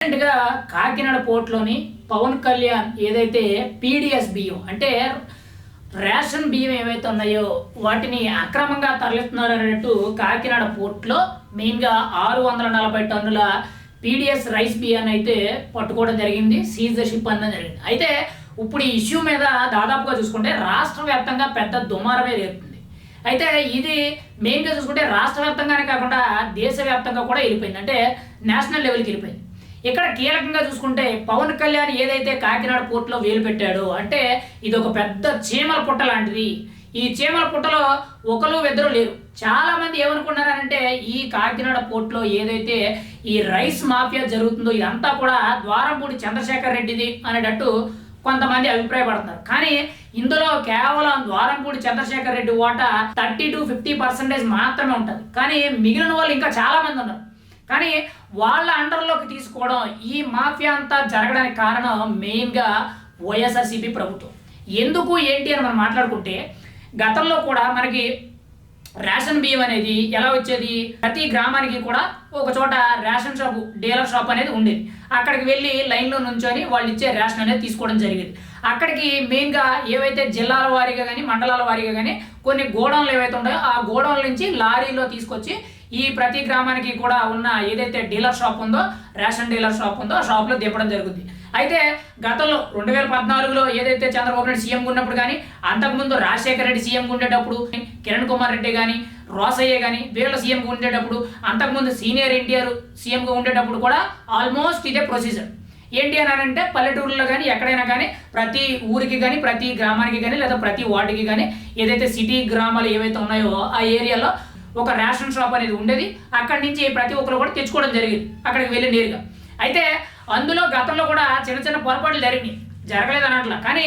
రీసెంట్‌గా కాకినాడ పోర్ట్‌లోని పవన్ కళ్యాణ్ ఏదైతే పీడీఎస్ బియ్యం అంటే రేషన్ బియ్యం ఏవైతే ఉన్నాయో వాటిని అక్రమంగా తరలిస్తున్నారు అన్నట్టు కాకినాడ పోర్ట్లో మెయిన్గా 640 టన్నుల పీడీఎస్ రైస్ బియ్యాన్ని అయితే పట్టుకోవడం జరిగింది. సీజ్ షిప్ అన్నది జరిగింది. అయితే ఇప్పుడు ఈ ఇష్యూ మీద దాదాపుగా చూసుకుంటే రాష్ట్ర వ్యాప్తంగా పెద్ద దుమారమే రేపుతుంది. అయితే ఇది మెయిన్గా చూసుకుంటే రాష్ట్ర వ్యాప్తంగానే కాకుండా దేశవ్యాప్తంగా కూడా వెళ్ళిపోయింది. అంటే నేషనల్ లెవెల్కి వెళ్ళిపోయింది. ఇక్కడ కీలకంగా చూసుకుంటే పవన్ కళ్యాణ్ ఏదైతే కాకినాడ పోర్టులో వేలు పెట్టాడో అంటే ఇది ఒక పెద్ద చీమల పుట్ట లాంటిది. ఈ చీమల పుట్టలో ఒకరు ఇద్దరు లేరు. చాలా మంది ఏమనుకున్నారంటే ఈ కాకినాడ పోర్టులో ఏదైతే ఈ రైస్ మాఫియా జరుగుతుందో ఇదంతా కూడా ద్వారంపూడి చంద్రశేఖర్ రెడ్డిది అనేటట్టు కొంతమంది అభిప్రాయపడుతున్నారు. కానీ ఇందులో కేవలం ద్వారంపూడి చంద్రశేఖర్ రెడ్డి ఓటా 30 to 50% మాత్రమే ఉంటుంది. కానీ మిగిలిన వాళ్ళు ఇంకా చాలా మంది ఉన్నారు. కానీ వాళ్ళ అండర్లోకి తీసుకోవడం ఈ మాఫియా అంతా జరగడానికి కారణం మెయిన్గా వైఎస్ఆర్సీపీ ప్రభుత్వం. ఎందుకు ఏంటి అని మనం మాట్లాడుకుంటే గతంలో కూడా మనకి రేషన్ బియ్యం అనేది ఎలా వచ్చేది, ప్రతి గ్రామానికి కూడా ఒక చోట రేషన్ షాపు డీలర్ షాప్ అనేది ఉండేది. అక్కడికి వెళ్ళి లైన్లో నుంచొని వాళ్ళు ఇచ్చే రేషన్ అనేది తీసుకోవడం జరిగేది. అక్కడికి మెయిన్గా ఏవైతే జిల్లాల వారీగా కానీ మండలాల వారీగా కానీ కొన్ని గోడౌన్లు ఏవైతే ఉంటాయో ఆ గోడౌన్ల నుంచి లారీలో తీసుకొచ్చి ఈ ప్రతి గ్రామానికి కూడా ఉన్న ఏదైతే డీలర్ షాప్ ఉందో రేషన్ డీలర్ షాప్ ఉందో ఆ షాప్లో దింపడం జరుగుతుంది. అయితే గతంలో 2014లో ఏదైతే చంద్రబాబు నాయుడు సీఎంగా ఉన్నప్పుడు కానీ అంతకుముందు రాజశేఖర రెడ్డి సీఎంగా ఉండేటప్పుడు కిరణ్ కుమార్ రెడ్డి కానీ రోసయ్య కానీ వీళ్ళ సీఎంగా ఉండేటప్పుడు అంతకుముందు సీనియర్ ఎన్టీఆర్ సీఎంగా ఉండేటప్పుడు కూడా ఆల్మోస్ట్ ఇదే ప్రొసీజర్. ఏంటి అని అంటే పల్లెటూరులో కానీ ఎక్కడైనా కానీ ప్రతి ఊరికి కానీ ప్రతి గ్రామానికి కానీ లేదా ప్రతి వార్డుకి కానీ ఏదైతే సిటీ గ్రామాలు ఏవైతే ఉన్నాయో ఆ ఏరియాలో ఒక రేషన్ షాప్ అనేది ఉండేది. అక్కడి నుంచి ప్రతి ఒక్కరు కూడా తెచ్చుకోవడం జరిగింది అక్కడికి వెళ్ళి నేరుగా. అయితే అందులో గతంలో కూడా చిన్న చిన్న పొరపాట్లు జరగలేదు అన్నట్ల. కానీ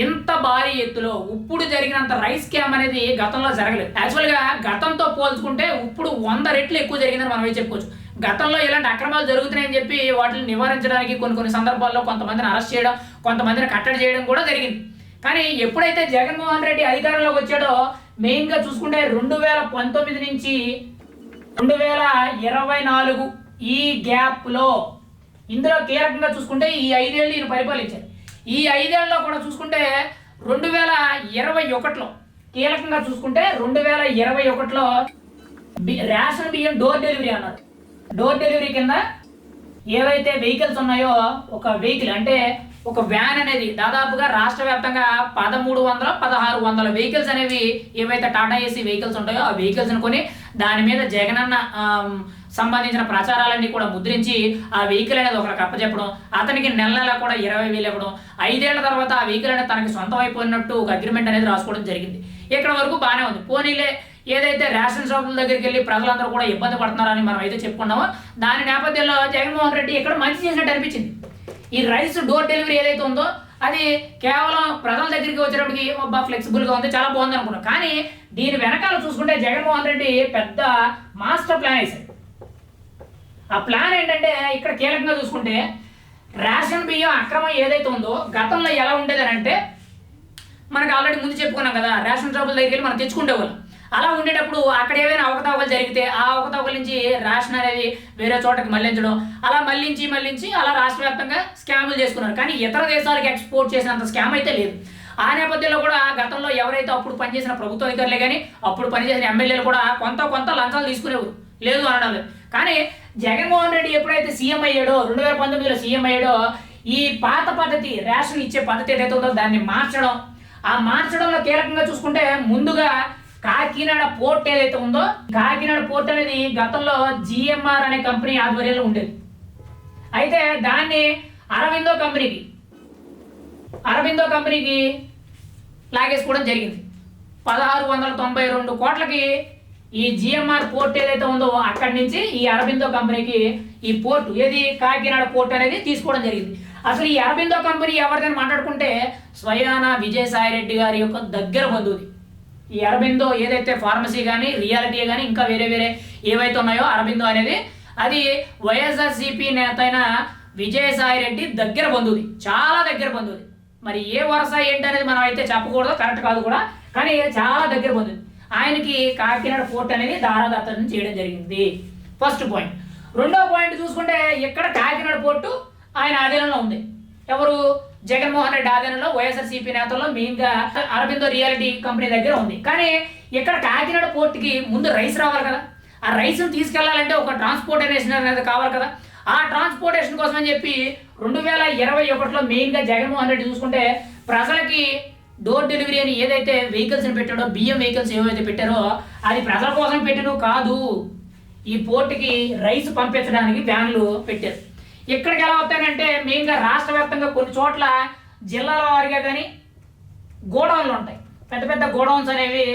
ఇంత భారీ ఎత్తులో ఇప్పుడు జరిగినంత రైస్ స్కామ్ అనేది గతంలో జరగలేదు. యాక్చువల్గా గతంతో పోల్చుకుంటే ఇప్పుడు 100 రెట్లు ఎక్కువ జరిగిందని మనం చెప్పుకోవచ్చు. గతంలో ఇలాంటి అక్రమాలు జరుగుతున్నాయని చెప్పి వాటిని నివారించడానికి కొన్ని సందర్భాల్లో కొంతమందిని అరెస్ట్ చేయడం, కొంతమందిని కట్టడి చేయడం కూడా జరిగింది. కానీ ఎప్పుడైతే జగన్మోహన్ రెడ్డి అధికారంలోకి వచ్చాడో మెయిన్గా చూసుకుంటే 2019 నుంచి 2024 ఈ గ్యాప్లో ఇందులో కీలకంగా చూసుకుంటే ఈ 5 ఏళ్ళు ఈయన పరిపాలించారు. ఈ 5 ఏళ్ళలో కూడా చూసుకుంటే 2021లో కీలకంగా చూసుకుంటే 2021లో రేషన్ బియ్యం డోర్ డెలివరీ అన్నారు. డోర్ డెలివరీ కింద ఏవైతే వెహికల్స్ ఉన్నాయో ఒక వెహికల్ అంటే ఒక వ్యాన్ అనేది దాదాపుగా రాష్ట్ర వ్యాప్తంగా 1300-1600 వెహికల్స్ అనేవి ఏవైతే టాటా ఏసీ వెహికల్స్ ఉంటాయో ఆ వెహికల్స్ని కొని దాని మీద జగనన్న సంబంధించిన ప్రచారాలన్నీ కూడా ముద్రించి ఆ వెహికల్ అనేది ఒకరికి అప్పచెప్పడం, అతనికి నెల కూడా 20,000 ఇవ్వడం, 5 ఏళ్ల తర్వాత ఆ వెహికల్ అనేది తనకి సొంతం అయిపోయినట్టు ఒక అగ్రిమెంట్ అనేది రాసుకోవడం జరిగింది. ఇక్కడ వరకు బాగానే ఉంది. పోనీలే ఏదైతే రేషన్ షాపుల దగ్గరికి వెళ్ళి ప్రజలందరూ కూడా ఇబ్బంది పడుతున్నారని మనం అయితే చెప్పుకున్నామో దాని నేపథ్యంలో జగన్మోహన్ రెడ్డి ఇక్కడ మంచి చేసినట్టు అనిపించింది. ఈ రైస్ డోర్ డెలివరీ ఏదైతే ఉందో అది కేవలం ప్రజల దగ్గరికి వచ్చేటప్పటికి బాగా ఫ్లెక్సిబుల్గా ఉంది, చాలా బాగుంది అనుకున్నాం. కానీ దీని వెనకాల చూసుకుంటే జగన్మోహన్ రెడ్డి పెద్ద మాస్టర్ ప్లాన్ వేశాడు. ఆ ప్లాన్ ఏంటంటే ఇక్కడ కీలకంగా చూసుకుంటే రేషన్ బియ్యం అక్రమం ఏదైతే ఉందో గతంలో ఎలా ఉండేది అంటే మనకు ఆల్రెడీ ముందు చెప్పుకున్నాం కదా, రేషన్ షాపుల దగ్గరికి వెళ్ళి మనం తెచ్చుకుంటే వాళ్ళు అలా ఉండేటప్పుడు అక్కడ ఏవైనా అవకతవకలు జరిగితే ఆ అవకతవకల నుంచి రేషన్ అనేది వేరే చోటకి మళ్లించడం, అలా మళ్లించి అలా రాష్ట్ర వ్యాప్తంగా స్కాములు చేసుకున్నారు. కానీ ఇతర దేశాలకు ఎక్స్పోర్ట్ చేసినంత స్కామ్ అయితే లేదు. ఆ నేపథ్యంలో కూడా గతంలో ఎవరైతే అప్పుడు పనిచేసిన ప్రభుత్వ అధికారులే కానీ అప్పుడు పనిచేసిన ఎమ్మెల్యేలు కూడా కొంత లంచాలు తీసుకునేవారు, లేదు అనడం లేదు. కానీ జగన్మోహన్ రెడ్డి ఎప్పుడైతే సీఎం అయ్యాడో 2019లో సీఎం అయ్యాడో ఈ పాత పద్ధతి రేషన్ ఇచ్చే పద్ధతి ఏదైతే ఉందో దాన్ని మార్చడం, ఆ మార్చడంలో కీలకంగా చూసుకుంటే ముందుగా కాకినాడ పోర్ట్ ఏదైతే ఉందో కాకినాడ పోర్ట్ అనేది గతంలో జిఎంఆర్ అనే కంపెనీ ఆధ్వర్యంలో ఉండేది. అయితే దాన్ని అరవిందో కంపెనీకి లాగేసుకోవడం జరిగింది. 1692 కోట్లకి ఈ జిఎంఆర్ పోర్ట్ ఏదైతే ఉందో అక్కడి నుంచి ఈ అరబిందో కంపెనీకి ఈ పోర్ట్ ఏది కాకినాడ పోర్ట్ అనేది తీసుకోవడం జరిగింది. అసలు ఈ అరబిందో కంపెనీ ఎవరిదని మాట్లాడుకుంటే స్వయానా విజయసాయిరెడ్డి గారి యొక్క దగ్గర బంధువుది. ఈ అరబిందో ఏదైతే ఫార్మసీ కానీ రియాలిటీ కానీ ఇంకా వేరే ఏవైతే ఉన్నాయో అరబిందో అనేది అది వైఎస్ఆర్సీపీ నేత అయిన విజయసాయిరెడ్డి దగ్గర బంధువుది, చాలా దగ్గర బంధువుది. మరి ఏ వరుస ఏంటనేది మనం అయితే చెప్పకూడదు, కరెక్ట్ కాదు కూడా. కానీ చాలా దగ్గర బంధువుది. ఆయనకి కాకినాడ పోర్ట్ అనేది దారాదత్తం చేయడం జరిగింది. First point. రెండో పాయింట్ చూసుకుంటే ఇక్కడ కాకినాడ పోర్టు ఆయన ఆధీనంలో ఉంది. ఎవరు? జగన్మోహన్ రెడ్డి ఆధీనంలో వైఎస్ఆర్సీపీ నేతల్లో మెయిన్గా అరబిందో రియాలిటీ కంపెనీ దగ్గర ఉంది. కానీ ఇక్కడ కాకినాడ పోర్టుకి ముందు రైస్ రావాలి కదా, ఆ రైస్ను తీసుకెళ్లాలంటే ఒక ట్రాన్స్పోర్టేషన్ అనేది కావాలి కదా. ఆ ట్రాన్స్పోర్టేషన్ కోసం అని చెప్పి 2021లో మెయిన్గా జగన్మోహన్ రెడ్డి చూసుకుంటే ప్రజలకి డోర్ డెలివరీ అని ఏదైతే వెహికల్స్ని పెట్టాడో, బియ్యం వెహికల్స్ ఏవైతే పెట్టారో అది ప్రజల కోసం పెట్టినవి కాదు, ఈ పోర్టుకి రైస్ పంపించడానికి వ్యాన్లు పెట్టారు. ఇక్కడికి ఎలా వస్తాయంటే మెయిన్గా రాష్ట్ర వ్యాప్తంగా కొన్ని చోట్ల జిల్లాల వారిగా కానీ గోడౌన్లు ఉంటాయి, పెద్ద పెద్ద గోడౌన్స్ అనేవి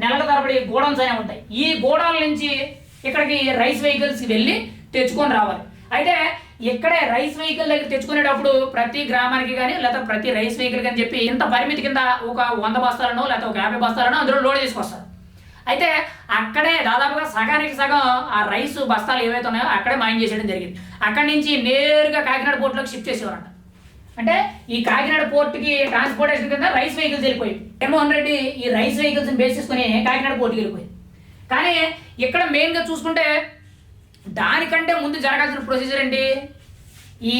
నెలల తరబడి గోడౌన్స్ అనేవి ఉంటాయి. ఈ గోడౌన్ల నుంచి ఇక్కడికి రైస్ వెహికల్స్కి వెళ్ళి తెచ్చుకొని రావాలి. అయితే ఇక్కడే రైస్ వెహికల్ దగ్గర తెచ్చుకునేటప్పుడు ప్రతి గ్రామానికి కానీ లేదా ప్రతి రైస్ వెహికల్ అని చెప్పి ఇంత పరిమితి కింద ఒక 100 బస్తాలనో లేదా ఒక 50 బస్తాలనో అందులో లోడ్ తీసుకొస్తారు. అయితే అక్కడే దాదాపుగా సగానికి సగం ఆ రైస్ బస్తాలు ఏవైతే ఉన్నాయో అక్కడే మైన్ చేసేయడం జరిగింది. అక్కడి నుంచి నేరుగా కాకినాడ పోర్టులోకి షిఫ్ట్ చేసేవారంట. అంటే ఈ కాకినాడ పోర్టుకి ట్రాన్స్పోర్టేషన్ కింద రైస్ వెహికల్స్ వెళ్ళిపోయి జగన్మోహన్ రెడ్డి ఈ రైస్ వెహికల్స్ని బేస్ చేసుకుని కాకినాడ పోర్టుకి వెళ్ళిపోయి. కానీ ఇక్కడ మెయిన్గా చూసుకుంటే దానికంటే ముందు జరగాల్సిన ప్రొసీజర్ ఏంటి? ఈ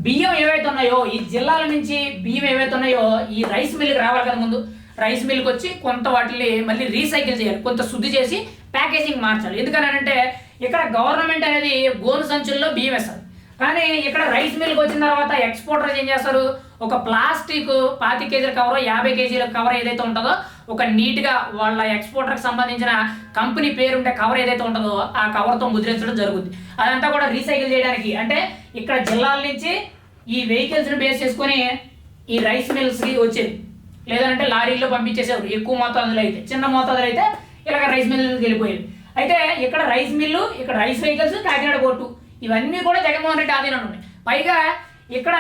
బియ్యం ఏవైతే ఉన్నాయో, ఈ జిల్లాల నుంచి బియ్యం ఏవైతే ఉన్నాయో ఈ రైస్ మిల్కి రావాలి కదా. ముందు రైస్ మిల్కి వచ్చి కొంత వాటిని మళ్ళీ రీసైకిల్ చేయాలి, కొంత శుద్ధి చేసి ప్యాకేజింగ్ మార్చాలి. ఎందుకనంటే ఇక్కడ గవర్నమెంట్ అనేది గోను సంచుల్లో బియ్యం వేస్తారు. కానీ ఇక్కడ రైస్ మిల్కి వచ్చిన తర్వాత ఎక్స్పోర్టర్స్ ఏం చేస్తారు? ఒక ప్లాస్టిక్ 25 కేజీల కవర్, 50 కేజీల కవర్ ఏదైతే ఉంటుందో ఒక నీట్గా వాళ్ళ ఎక్స్పోర్టర్కి సంబంధించిన కంపెనీ పేరు ఉంటే కవర్ ఏదైతే ఉంటుందో ఆ కవర్తో ముద్రించడం జరుగుతుంది. అదంతా కూడా రీసైకిల్ చేయడానికి, అంటే ఇక్కడ జిల్లాల నుంచి ఈ వెహికల్స్ని బేస్ చేసుకొని ఈ రైస్ మిల్స్కి వచ్చేది, లేదంటే లారీల్లో పంపించేసేవారు ఎక్కువ మోతాదులో అయితే. చిన్న మోతాదులో అయితే ఇలాగ రైస్ మిల్కి వెళ్ళిపోయేది. అయితే ఇక్కడ రైస్ మిల్లు, ఇక్కడ రైస్ వెహికల్స్, కాకినాడ పోర్టు ఇవన్నీ కూడా జగన్మోహన్ రెడ్డి ఆధీనంలో ఉన్నాయి. పైగా ఇక్కడ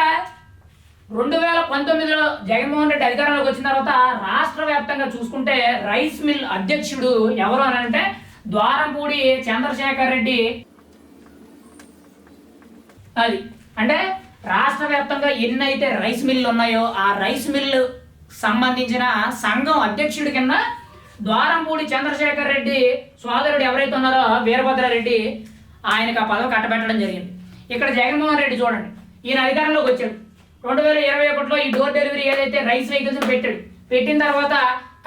2019లో జగన్మోహన్ రెడ్డి అధికారంలోకి వచ్చిన తర్వాత రాష్ట్ర వ్యాప్తంగా చూసుకుంటే రైస్ మిల్ అధ్యక్షుడు ఎవరు అని అంటే ద్వారంపూడి చంద్రశేఖర్ రెడ్డి. అది అంటే రాష్ట్ర వ్యాప్తంగా ఎన్నైతే రైస్ మిల్లు ఉన్నాయో ఆ రైస్ మిల్లు సంబంధించిన సంఘం అధ్యక్షుడి కింద ద్వారంపూడి చంద్రశేఖర్ రెడ్డి సోదరుడు ఎవరైతే ఉన్నారో వీరభద్రారెడ్డి ఆయనకు ఆ పదవి కట్టబెట్టడం జరిగింది. ఇక్కడ జగన్మోహన్ రెడ్డి చూడండి, ఈయన అధికారంలోకి వచ్చాడు 2021లో ఈ డోర్ డెలివరీ ఏదైతే రైస్ వెహికల్స్ పెట్టాడు. పెట్టిన తర్వాత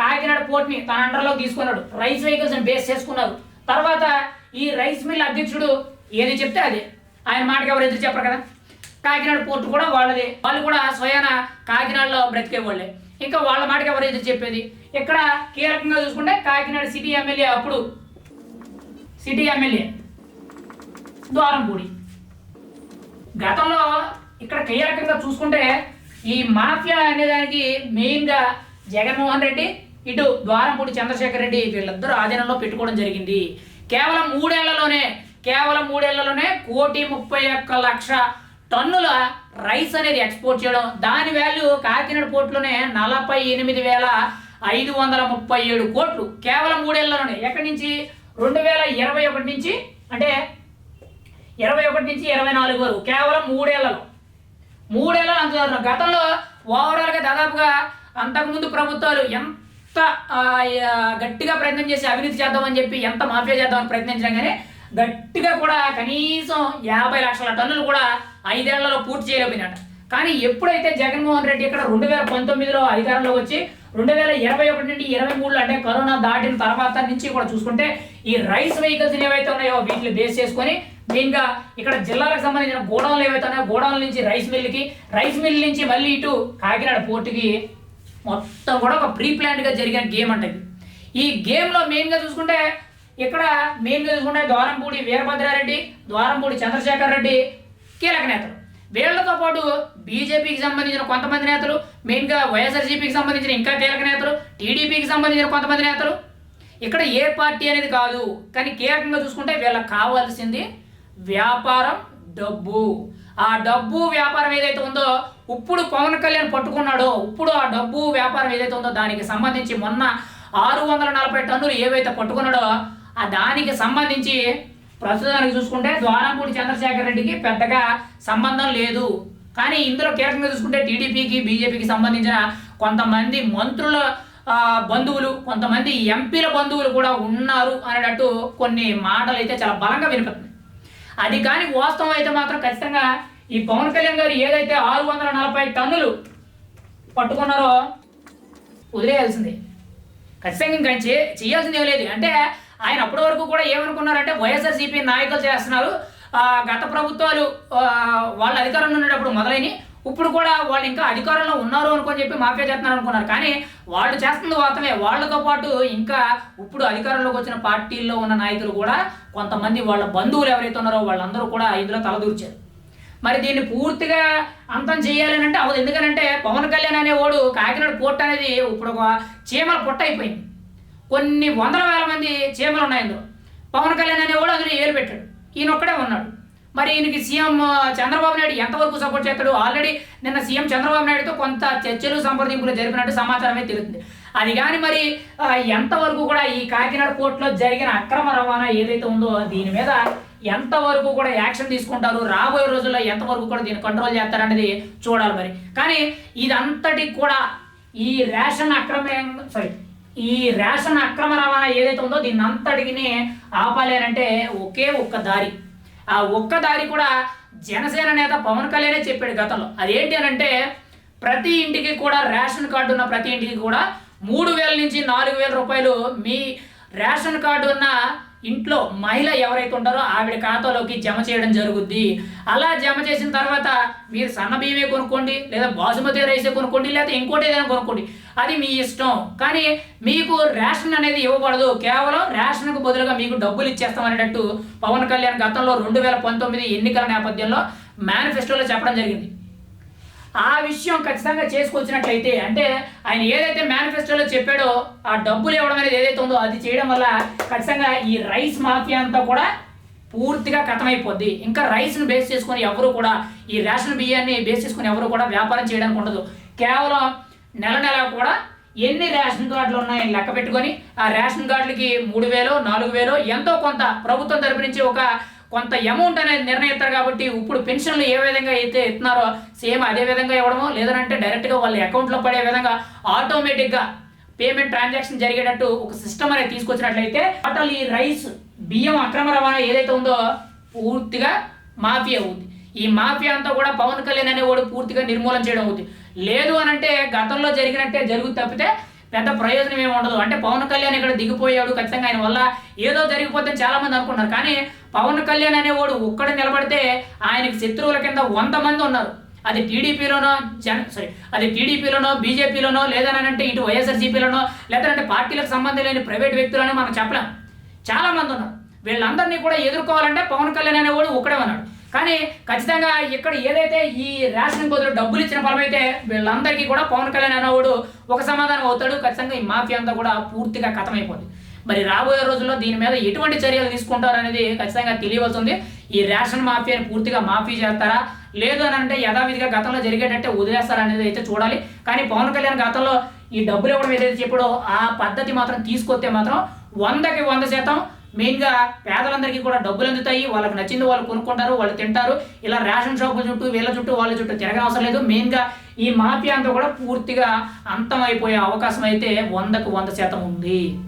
కాకినాడ పోర్ట్ని తన అండర్లో తీసుకున్నాడు, రైస్ వెహికల్స్ని బేస్ చేసుకున్నారు. తర్వాత ఈ రైస్ మిల్ అధ్యక్షుడు ఏది చెప్తే అదే, ఆయన మాటకి ఎవరు ఎదురు చెప్పరు కదా. కాకినాడ పోర్టు కూడా వాళ్ళదే, వాళ్ళు కూడా స్వయాన కాకినాడలో బ్రతికే వాళ్ళే, ఇంకా వాళ్ళ మాటకి ఎవరు ఎదురు చెప్పేది. ఇక్కడ కీలకంగా చూసుకుంటే కాకినాడ సిటీ ఎమ్మెల్యే, అప్పుడు సిటీ ఎమ్మెల్యే ద్వారంపూడి. గతంలో ఇక్కడ కీలకంగా చూసుకుంటే ఈ మాఫియా అనేదానికి మెయిన్గా జగన్మోహన్ రెడ్డి, ఇటు ద్వారంపూడి చంద్రశేఖర్ రెడ్డి వీళ్ళిద్దరూ ఆధీనంలో పెట్టుకోవడం జరిగింది. కేవలం 3 ఏళ్లలోనే 1,31,00,000 టన్నుల రైస్ అనేది ఎక్స్పోర్ట్ చేయడం. దాని వాల్యూ కాకినాడ పోర్టులోనే 48,537 కోట్లు కేవలం 3 ఏళ్లలోనే. ఎక్కడి నుంచి? 2021 నుంచి, అంటే 21 నుంచి 24 వరకు కేవలం 3 ఏళ్లలో అంత. గతంలో ఓవరాల్గా దాదాపుగా అంతకుముందు ప్రభుత్వాలు ఎంత గట్టిగా ప్రయత్నం చేసి అవినీతి చేద్దామని చెప్పి, ఎంత మాఫియా చేద్దామని ప్రయత్నించడం కానీ గట్టిగా కూడా కనీసం 50 లక్షల టన్నులు కూడా 5 ఏళ్లలో పూర్తి చేయలేకపోయినట. కానీ ఎప్పుడైతే జగన్మోహన్ రెడ్డి ఇక్కడ 2019లో అధికారంలో వచ్చి 2021 నుండి 23లో అంటే కరోనా దాటిన తర్వాత నుంచి కూడా చూసుకుంటే ఈ రైస్ వెహికల్స్ ఏవైతే ఉన్నాయో వీటిని బేస్ చేసుకొని మెయిన్గా ఇక్కడ జిల్లాలకు సంబంధించిన గోడౌన్లు ఏవైతే ఉన్నాయో గోడౌన్ల నుంచి రైస్ మిల్కి, రైస్ మిల్ నుంచి మళ్ళీ ఇటు కాకినాడ పోర్టుకి మొత్తం కూడా ఒక ప్రీ ప్లాన్డ్గా జరిగిన గేమ్ అంటే. ఈ గేమ్లో మెయిన్గా చూసుకుంటే ఇక్కడ ద్వారంపూడి వీరభద్రారెడ్డి, ద్వారంపూడి చంద్రశేఖర్ రెడ్డి కీలక నేతలు. వీళ్లతో పాటు బీజేపీకి సంబంధించిన కొంతమంది నేతలు, మెయిన్గా వైఎస్ఆర్సీపీకి సంబంధించిన ఇంకా కీలక నేతలు, టీడీపీకి సంబంధించిన కొంతమంది నేతలు. ఇక్కడ ఏ పార్టీ అనేది కాదు, కానీ కీలకంగా చూసుకుంటే వీళ్ళకి కావాల్సింది వ్యాపారం, డబ్బు. ఆ డబ్బు వ్యాపారం ఏదైతే ఉందో ఇప్పుడు పవన్ కళ్యాణ్ పట్టుకున్నాడో, ఇప్పుడు ఆ డబ్బు వ్యాపారం ఏదైతే ఉందో దానికి సంబంధించి మొన్న 640 టన్నులు ఏవైతే పట్టుకున్నాడో ఆ దానికి సంబంధించి ప్రస్తుతానికి చూసుకుంటే ద్వారంపూడి చంద్రశేఖర్ రెడ్డికి పెద్దగా సంబంధం లేదు. కానీ ఇందులో కీలకంగా చూసుకుంటే టీడీపీకి, బీజేపీకి సంబంధించిన కొంతమంది మంత్రుల బంధువులు, కొంతమంది ఎంపీల బంధువులు కూడా ఉన్నారు అనేటట్టు కొన్ని మాటలు అయితే చాలా బలంగా వినిపిస్తుంది. అది కానీ వాస్తవం అయితే మాత్రం ఖచ్చితంగా ఈ పవన్ కళ్యాణ్ గారు ఏదైతే 640 టన్నులు పట్టుకున్నారో వదిలేయాల్సిందే. ఖచ్చితంగా ఇంకా చేయాల్సింది ఏం లేదు. అంటే ఆయన అప్పటి వరకు కూడా ఏమనుకున్నారంటే వైఎస్ఆర్సీపీ నాయకులు చేస్తున్నారు, గత ప్రభుత్వాలు వాళ్ళ అధికారంలో ఉండేటప్పుడు మొదలైన ఇప్పుడు కూడా వాళ్ళు ఇంకా అధికారంలో ఉన్నారు అనుకొని చెప్పి మాఫియా చేస్తున్నారు అనుకున్నారు. కానీ వాళ్ళు చేస్తుంది వాస్తవమే. వాళ్ళతో పాటు ఇంకా ఇప్పుడు అధికారంలోకి వచ్చిన పార్టీల్లో ఉన్న నాయకులు కూడా కొంతమంది వాళ్ళ బంధువులు ఎవరైతే ఉన్నారో వాళ్ళందరూ కూడా ఇందులో తలదూర్చారు. మరి దీన్ని పూర్తిగా అంతం చేయాలని అంటే అవ్వదు. ఎందుకనంటే పవన్ కళ్యాణ్ అనేవాడు కాకినాడ పోర్ట్ అనేది ఇప్పుడు ఒక చీమల పొట్ట అయిపోయింది. కొన్ని వందల వేల మంది చీమలు ఉన్నాయి అందులో. పవన్ కళ్యాణ్ అనేవాడు అందులో ఏలు పెట్టాడు, ఈయన ఒక్కడే ఉన్నాడు. మరి ఈయనకి సీఎం చంద్రబాబు నాయుడు ఎంతవరకు సపోర్ట్ చేస్తాడు? ఆల్రెడీ నిన్న సీఎం చంద్రబాబు నాయుడుతో కొంత చర్చలు సంప్రదింపులు జరిపినట్టు సమాచారమే తెలుస్తుంది. అది కానీ మరి ఎంతవరకు కూడా ఈ కాకినాడ పోర్టులో జరిగిన అక్రమ రవాణా ఏదైతే ఉందో దీని మీద ఎంతవరకు కూడా యాక్షన్ తీసుకుంటారు, రాబోయే రోజుల్లో ఎంతవరకు కూడా దీన్ని కంట్రోల్ చేస్తారనేది చూడాలి. మరి కానీ ఇదంతటి కూడా ఈ రేషన్ అక్రమ రవాణా ఏదైతే ఉందో దీన్ని అంతటికి ఆపాలేనంటే ఒకే ఒక్క దారి. ఆ ఒక్క దారి కూడా జనసేన నేత పవన్ కళ్యాణే చెప్పాడు గతంలో. అదేంటి అని అంటే ప్రతి ఇంటికి కూడా రేషన్ కార్డు ఉన్న ప్రతి ఇంటికి కూడా 3,000 నుంచి 4,000 రూపాయలు మీ రేషన్ కార్డు ఉన్న ఇంట్లో మహిళ ఎవరైతే ఉంటారో ఆవిడ ఖాతాలోకి జమ చేయడం జరుగుద్ది. అలా జమ చేసిన తర్వాత మీరు సన్న బియ్యమే కొనుక్కోండి, లేదా బాసుమతి రైసే కొనుక్కోండి, లేదా ఇంకోటి ఏదైనా కొనుక్కోండి, అది మీ ఇష్టం. కానీ మీకు రేషన్ అనేది ఇవ్వబడదు, కేవలం రేషన్కు బదులుగా మీకు డబ్బులు ఇచ్చేస్తాం అనేటట్టు పవన్ కళ్యాణ్ గతంలో 2019 ఎన్నికల నేపథ్యంలో మేనిఫెస్టోలో చెప్పడం జరిగింది. ఆ విషయం ఖచ్చితంగా చేసుకొచ్చినట్లయితే అంటే ఆయన ఏదైతే మేనిఫెస్టోలో చెప్పాడో ఆ డబ్బులు ఇవ్వడం అనేది ఏదైతే ఉందో అది చేయడం వల్ల ఖచ్చితంగా ఈ రైస్ మాఫియా అంతా కూడా పూర్తిగా ఖతమైపోద్ది. ఇంకా రైస్ను బేస్ చేసుకొని ఎవరు కూడా ఈ రేషన్ బియ్యాన్ని బేస్ చేసుకొని ఎవరు కూడా వ్యాపారం చేయడానికి ఉండదు. కేవలం నెల కూడా ఎన్ని రేషన్ కార్డులు ఉన్నాయని లెక్క పెట్టుకొని ఆ రేషన్ కార్డులకి 3,000 4,000 ఎంతో కొంత ప్రభుత్వం తరపు నుంచి ఒక కొంత అమౌంట్ అనేది నిర్ణయిస్తారు. కాబట్టి ఇప్పుడు పెన్షన్లు ఏ విధంగా అయితే ఇస్తున్నారో సేమ్ అదే విధంగా ఇవ్వడమో, లేదంటే డైరెక్ట్గా వాళ్ళ అకౌంట్లో పడే విధంగా ఆటోమేటిక్గా పేమెంట్ ట్రాన్సాక్షన్ జరిగేటట్టు ఒక సిస్టమ్ అనేది తీసుకొచ్చినట్లయితే టోటల్ ఈ రైస్ బియ్యం అక్రమ రవాణా ఏదైతే ఉందో పూర్తిగా మాఫియా అవుద్ది. ఈ మాఫియా అంతా కూడా పవన్ కళ్యాణ్ అనేవాడు పూర్తిగా నిర్మూలన చేయడం అవుతుంది. లేదు అని అంటే గతంలో జరిగినట్టే జరుగుతుంది తప్పితే పెద్ద ప్రయోజనం ఏమి ఉండదు. అంటే పవన్ కళ్యాణ్ ఇక్కడ దిగిపోయాడు, ఖచ్చితంగా ఆయన వల్ల ఏదో జరిగిపోతే చాలా మంది అనుకున్నారు. కానీ పవన్ కళ్యాణ్ అనేవాడు ఒక్కడ నిలబడితే ఆయనకి శత్రువుల కింద 100 మంది ఉన్నారు. అది టీడీపీలోనో బీజేపీలోనో లేదనంటే ఇటు వైఎస్ఆర్సీపీలోనో లేదంటే పార్టీలకు సంబంధం లేని ప్రైవేట్ వ్యక్తులని మనం చెప్పలేం. చాలా మంది ఉన్నారు. వీళ్ళందరినీ కూడా ఎదుర్కోవాలంటే పవన్ కళ్యాణ్ అనేవాడు ఒక్కడే ఉన్నాడు. కానీ ఖచ్చితంగా ఇక్కడ ఏదైతే ఈ రేషన్ బదులు డబ్బులు ఇచ్చిన ఫలమైతే వీళ్ళందరికీ కూడా పవన్ కళ్యాణ్ అనేవాడు ఒక సమాధానం అవుతాడు. ఖచ్చితంగా ఈ మాఫియా అంతా కూడా పూర్తిగా ఖతమైపోతుంది. మరి రాబోయే రోజుల్లో దీని మీద ఎటువంటి చర్యలు తీసుకుంటారు అనేది ఖచ్చితంగా తెలియవలసి ఉంది. ఈ రేషన్ మాఫియాని పూర్తిగా మాఫీ చేస్తారా, లేదు అని అంటే యథావిధిగా గతంలో జరిగేటట్టే వదిలేస్తారా అనేది అయితే చూడాలి. కానీ పవన్ కళ్యాణ్ గతంలో ఈ డబ్బులు ఇవ్వడం ఏదైతే చెప్పాడో ఆ పద్ధతి మాత్రం తీసుకొస్తే మాత్రం 100కి 100% మెయిన్గా పేదలందరికీ కూడా డబ్బులు అందుతాయి. వాళ్ళకి నచ్చింది వాళ్ళు కొనుక్కుంటారు, వాళ్ళు తింటారు. ఇలా రేషన్ షాపుల చుట్టూ వీళ్ళ చుట్టూ వాళ్ళ చుట్టూ తిరగనవసరం లేదు. మెయిన్గా ఈ మాఫియా అంతా కూడా పూర్తిగా అంతమైపోయే అవకాశం అయితే 100కి 100% ఉంది.